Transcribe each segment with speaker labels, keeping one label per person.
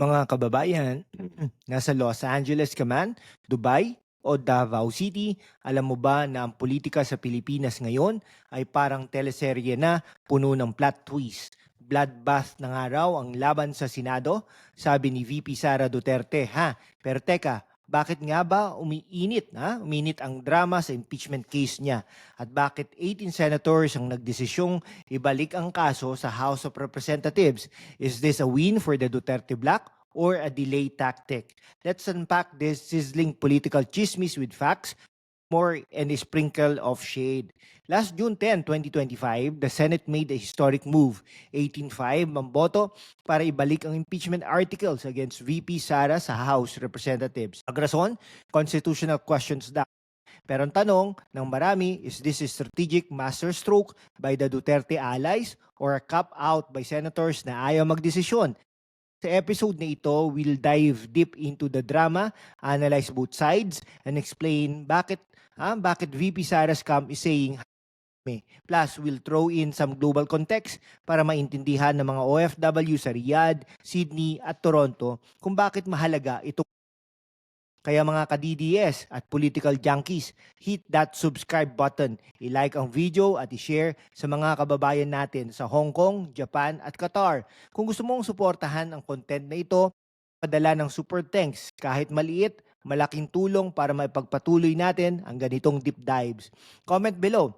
Speaker 1: Mga kababayan, nasa Los Angeles ka man, Dubai, o Davao City, alam mo ba na ang politika sa Pilipinas ngayon ay parang teleserye na puno ng plot twist. Bloodbath na nga raw ang laban sa Senado, sabi ni VP Sara Duterte. Pero teka, bakit nga ba umiinit ang drama sa impeachment case niya? At bakit 18 senators ang nagdesisyong ibalik ang kaso sa House of Representatives? Is this a win for the Duterte bloc or a delay tactic? Let's unpack this sizzling political chismis with facts, more, and a sprinkle of shade. Last June 10, 2025, the Senate made a historic move. 18-5 mamboto para ibalik ang impeachment articles against VP Sara sa House Representatives. Ang rason, constitutional questions daw. Pero ang tanong ng marami, is this a strategic masterstroke by the Duterte allies or a cop-out by senators na ayaw magdesisyon? Sa episode na ito, we'll dive deep into the drama, analyze both sides, and explain bakit VP Sara's camp is saying me. Plus, we'll throw in some global context para maintindihan ng mga OFW sa Riyadh, Sydney at Toronto kung bakit mahalaga ito. Kaya mga ka-DDS at political junkies, hit that subscribe button, i-like ang video at i-share sa mga kababayan natin sa Hong Kong, Japan at Qatar. Kung gusto mong suportahan ang content na ito, padala ng super thanks kahit maliit, malaking tulong para maipagpatuloy natin ang ganitong deep dives. Comment below,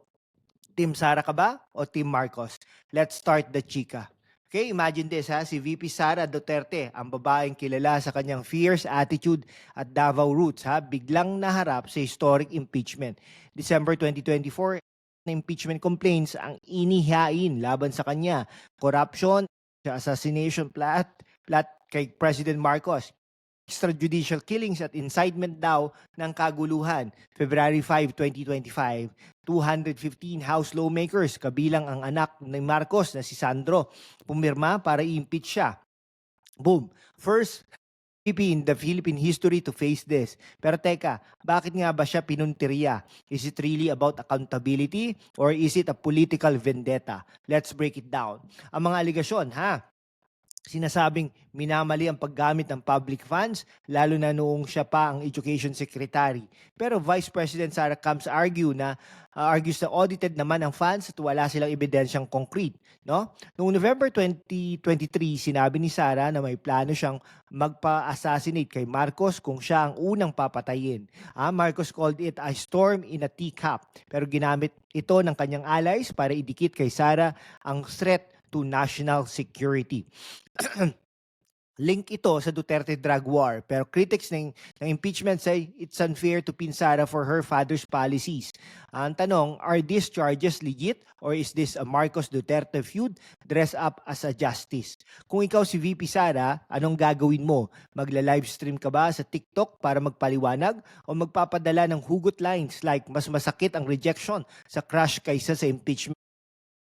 Speaker 1: Team Sara ka ba o Team Marcos? Let's start the chika. Okay, imagine this si VP Sara Duterte, ang babaeng kilala sa kanyang fierce attitude at Davao roots biglang naharap sa historic impeachment. December 2024, na impeachment complaints ang inihain laban sa kanya. Corruption, assassination plot kay President Marcos, extrajudicial killings at incitement daw ng kaguluhan. February 5, 2025, 215 House lawmakers, kabilang ang anak ni Marcos na si Sandro, pumirma para i-impeach siya. Boom! First VP in the Philippine history to face this. Pero teka, bakit nga ba siya pinuntirya? Is it really about accountability or is it a political vendetta? Let's break it down. Ang mga aligasyon, sinasabing minamali ang paggamit ng public funds, lalo na noong siya pa ang Education Secretary. Pero Vice President Sara Camps argues na audited naman ang funds at wala silang ebidensyang concrete. No? Noong November 2023, sinabi ni Sara na may plano siyang magpa-assassinate kay Marcos kung siya ang unang papatayin. Marcos called it a storm in a teacup, pero ginamit ito ng kanyang allies para idikit kay Sara ang threat to national security. Link ito sa Duterte drug war, pero critics ng impeachment say it's unfair to pin Sara for her father's policies. Ang tanong, are these charges legit or is this a Marcos Duterte feud dress up as a justice? Kung ikaw si VP Sara, anong gagawin mo? Magla-livestream ka ba sa TikTok para magpaliwanag o magpapadala ng hugot lines like mas masakit ang rejection sa crush kaysa sa impeachment?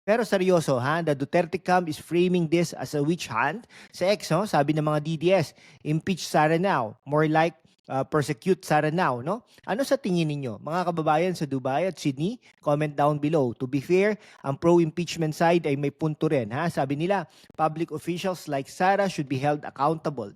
Speaker 1: Pero seryoso the Duterte camp is framing this as a witch hunt. Sa X, sabi ng mga DDS, impeach Sara now. More like persecute Sara now. No? Ano sa tingin ninyo? Mga kababayan sa Dubai at Sydney, comment down below. To be fair, ang pro-impeachment side ay may punto rin. Sabi nila, public officials like Sara should be held accountable.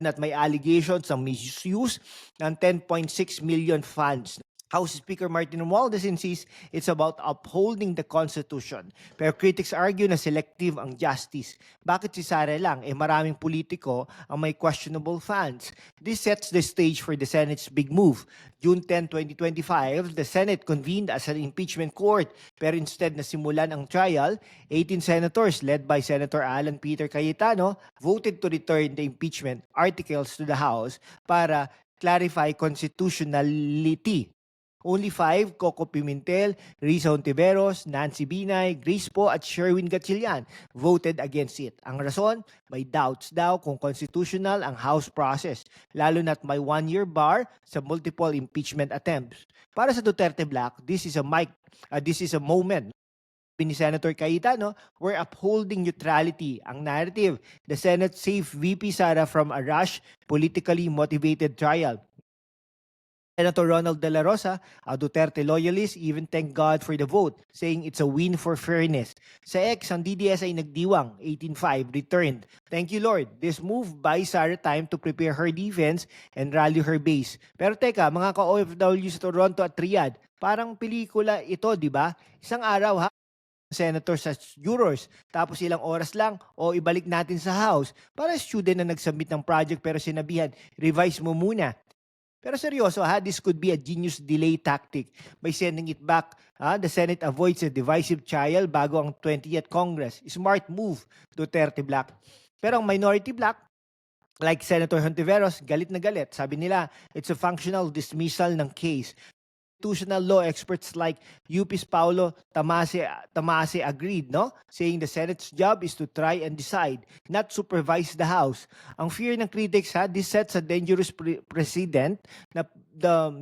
Speaker 1: At may allegations ng misuse ng 10.6 million funds. House Speaker Martin Romualdez insists it's about upholding the Constitution. Pero critics argue na selective ang justice. Bakit si Sara lang? Maraming politiko ang may questionable funds. This sets the stage for the Senate's big move. June 10, 2025, the Senate convened as an impeachment court. Pero instead na simulan ang trial, 18 senators led by Senator Alan Peter Cayetano voted to return the impeachment articles to the House para clarify constitutionality. Only 5, Coco Pimentel, Risa Hontiveros, Nancy Binay, Grace Po at Sherwin Gatchalian voted against it. Ang rason, may doubts daw kung constitutional ang House process, lalo na't may 1-year bar sa multiple impeachment attempts. Para sa Duterte Bloc, this is a moment ni Senator Cayetano, we're upholding neutrality. Ang narrative, the Senate saved VP Sara from a rash, politically motivated trial. Senator Ronald De La Rosa, a Duterte loyalist, even thanked God for the vote, saying it's a win for fairness. Sa X, ang DDS ay nagdiwang, 18-5, returned. Thank you Lord. This move buys Sara time to prepare her defense and rally her base. Pero teka, mga ka-OFW sa Toronto at Riyadh, parang pelikula ito, di ba? Isang araw ha, senator sa jurors, tapos ilang oras lang, o ibalik natin sa House. Para student na nag-submit ng project pero sinabihan, revise mo muna. Pero seryoso ha, this could be a genius delay tactic. By sending it back, the Senate avoids a divisive trial bago ang 20th Congress. Smart move, Duterte Black. Pero ang minority black, like Senator Hontiveros, galit na galit. Sabi nila, it's a functional dismissal ng case. Constitutional law experts like UP's Paulo Tamase agreed, no? Saying the Senate's job is to try and decide, not supervise the House. Ang fear ng critics, this sets a dangerous precedent na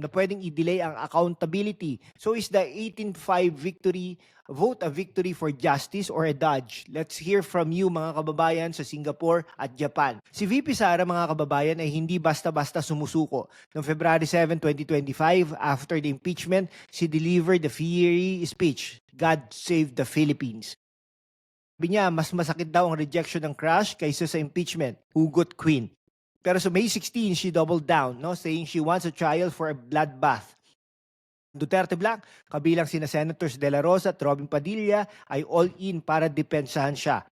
Speaker 1: pwedeng i-delay ang accountability. So is the 18-5 victory vote a victory for justice or a dodge? Let's hear from you mga kababayan sa Singapore at Japan. Si VP Sara mga kababayan ay hindi basta-basta sumusuko. Noong February 7, 2025, after the impeachment, she delivered the fiery speech, God save the Philippines. Sabi niya, mas masakit daw ang rejection ng crush kaysa sa impeachment, hugot queen. Pero sa May 16, she doubled down, no, saying she wants a trial for a bloodbath. Duterte Black, kabilang sina Senators De La Rosa at Robin Padilla, ay all-in para depensahan siya.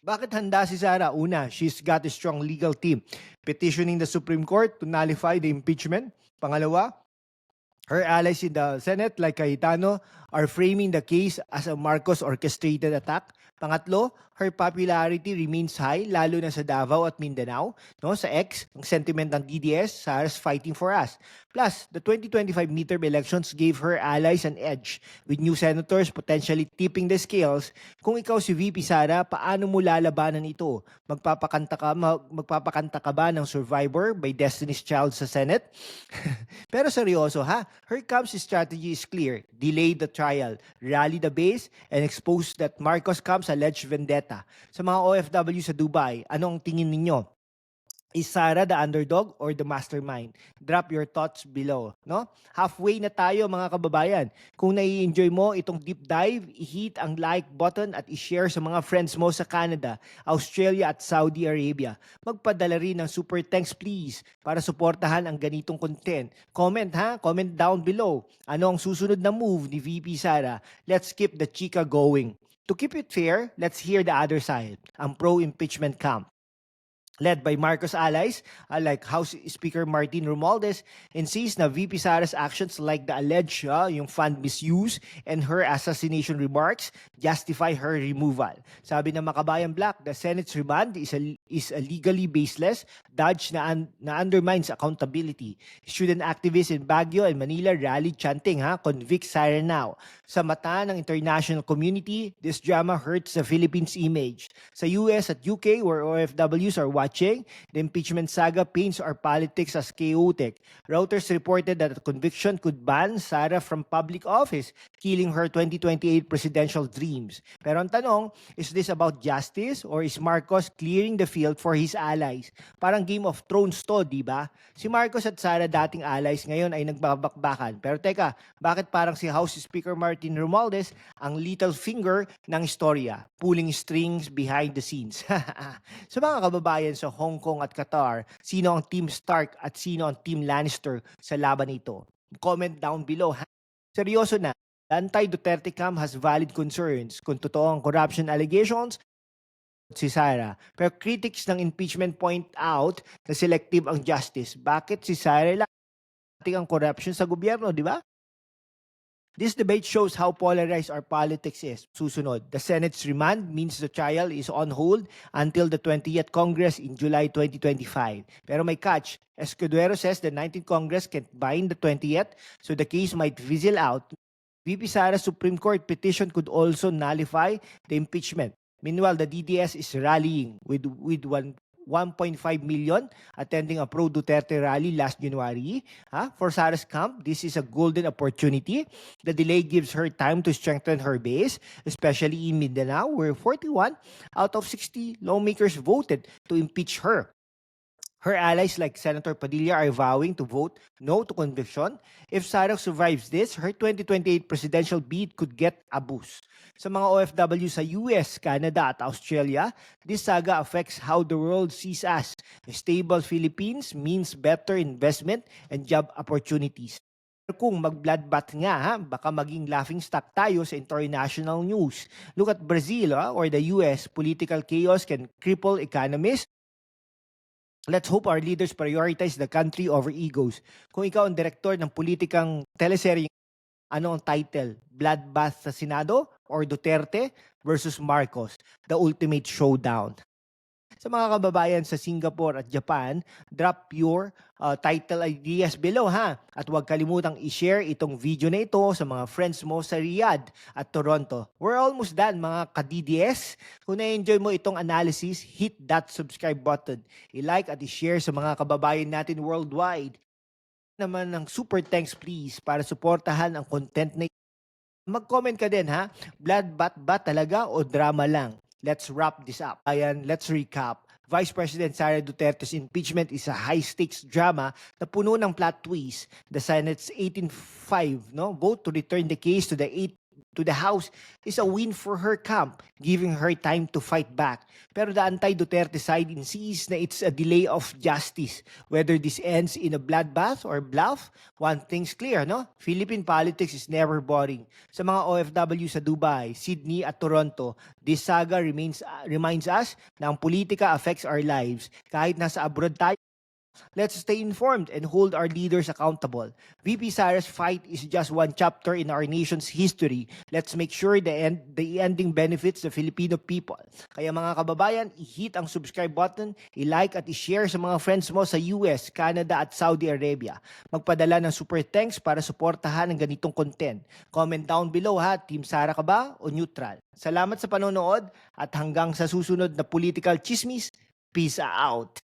Speaker 1: Bakit handa si Sara? Una, she's got a strong legal team, petitioning the Supreme Court to nullify the impeachment. Pangalawa, her allies in the Senate like Cayetano are framing the case as a Marcos orchestrated attack. Pangatlo, her popularity remains high lalo na sa Davao at Mindanao. No, sa X, ang sentiment ng DDS, Sara's fighting for us. Plus, the 2025 midterm elections gave her allies an edge, with new senators potentially tipping the scales. Kung ikaw si VP Sara, paano mo lalabanan ito? Magpapakanta ka ba ng Survivor by Destiny's Child sa Senate? Pero seryoso ha, her camp's strategy is clear. Delay the trial, rally the base, and expose that Marcos camp's alleged vendetta. Sa mga OFW sa Dubai, anong tingin ninyo? Is Sara the underdog or the mastermind? Drop your thoughts below, no? Halfway na tayo mga kababayan. Kung nai-enjoy mo itong deep dive, i-hit ang like button at i-share sa mga friends mo sa Canada, Australia at Saudi Arabia. Magpadala rin ng super thanks please para suportahan ang ganitong content. Comment comment down below. Ano ang susunod na move ni VP Sara? Let's keep the chika going. To keep it fair, let's hear the other side, ang pro-impeachment camp. Led by Marcos allies like House Speaker Martin Romualdez, insists na VP Sara's actions like the alleged yung fund misuse and her assassination remarks justify her removal. Sabi ng Makabayan Black, the Senate's remand is a legally baseless dodge na undermines accountability. Student activists in Baguio and Manila rallied chanting, convict Sara now. Sa mata ng international community, this drama hurts the Philippines' image. Sa US at UK, where OFWs are watching, the impeachment saga paints our politics as chaotic. Reuters reported that a conviction could ban Sara from public office, killing her 2028 presidential dreams. Pero ang tanong, is this about justice or is Marcos clearing the field for his allies? Parang Game of Thrones to, di ba? Si Marcos at Sara dating allies ngayon ay nagbabakbakan. Pero teka, bakit parang si House Speaker Martin Romualdez ang little finger ng istorya, pulling strings behind the scenes? Sa mga kababayan sa Hong Kong at Qatar, sino ang Team Stark at sino ang Team Lannister sa laban nito? Comment down below. Seryoso na, the anti-Duterte camp has valid concerns kung totoo ang corruption allegations si Sara. Pero critics ng impeachment point out na selective ang justice. Bakit si Sara lang ang corruption sa gobyerno, di ba? This debate shows how polarized our politics is. Susunod, the Senate's remand means the trial is on hold until the 20th Congress in July 2025. Pero may catch. Escudero says the 19th Congress can't bind the 20th, so the case might fizzle out. VP Sara's Supreme Court petition could also nullify the impeachment. Meanwhile, the DDS is rallying with 1.5 million attending a pro-Duterte rally last January. For Sara's camp, this is a golden opportunity. The delay gives her time to strengthen her base, especially in Mindanao, where 41 out of 60 lawmakers voted to impeach her. Her allies like Senator Padilla are vowing to vote no to conviction. If Sara survives this, her 2028 presidential bid could get a boost. Sa mga OFW sa US, Canada at Australia, this saga affects how the world sees us. A stable Philippines means better investment and job opportunities. Kung mag-bloodbath nga, ha, baka maging laughing stock tayo sa international news. Look at Brazil or the US. Political chaos can cripple economies. Let's hope our leaders prioritize the country over egos. Kung ikaw ang direktor ng politikang teleserye, ano ang title? Bloodbath sa Senado or Duterte versus Marcos? The ultimate showdown. Sa mga kababayan sa Singapore at Japan, drop your title ideas below ha. At huwag kalimutang i-share itong video na ito sa mga friends mo sa Riyadh at Toronto. We're almost done mga ka-DDS. Kung na-enjoy mo itong analysis, hit that subscribe button. I-like at i-share sa mga kababayan natin worldwide. Naman ng super thanks please para suportahan ang content na ito. Mag-comment ka din ha. Bloodbath ba talaga o drama lang? Let's wrap this up. Ayan, let's recap. Vice President Sara Duterte's impeachment is a high-stakes drama na puno ng plot twist. The Senate's 18-5 vote to return the case to the House is a win for her camp, giving her time to fight back. Pero the anti-Duterte side insists na it's a delay of justice. Whether this ends in a bloodbath or bluff, one thing's clear, no? Philippine politics is never boring. Sa mga OFW sa Dubai, Sydney at Toronto, this saga reminds us na ang politika affects our lives. Kahit nasa abroad tayo, let's stay informed and hold our leaders accountable. VP Sara's fight is just one chapter in our nation's history. Let's make sure the ending benefits the Filipino people. Kaya mga kababayan, i-hit ang subscribe button, i-like at i-share sa mga friends mo sa US, Canada at Saudi Arabia. Magpadala ng super thanks para suportahan ang ganitong content. Comment down below ha, Team Sara ka ba o neutral? Salamat sa panonood at hanggang sa susunod na political chismis, peace out!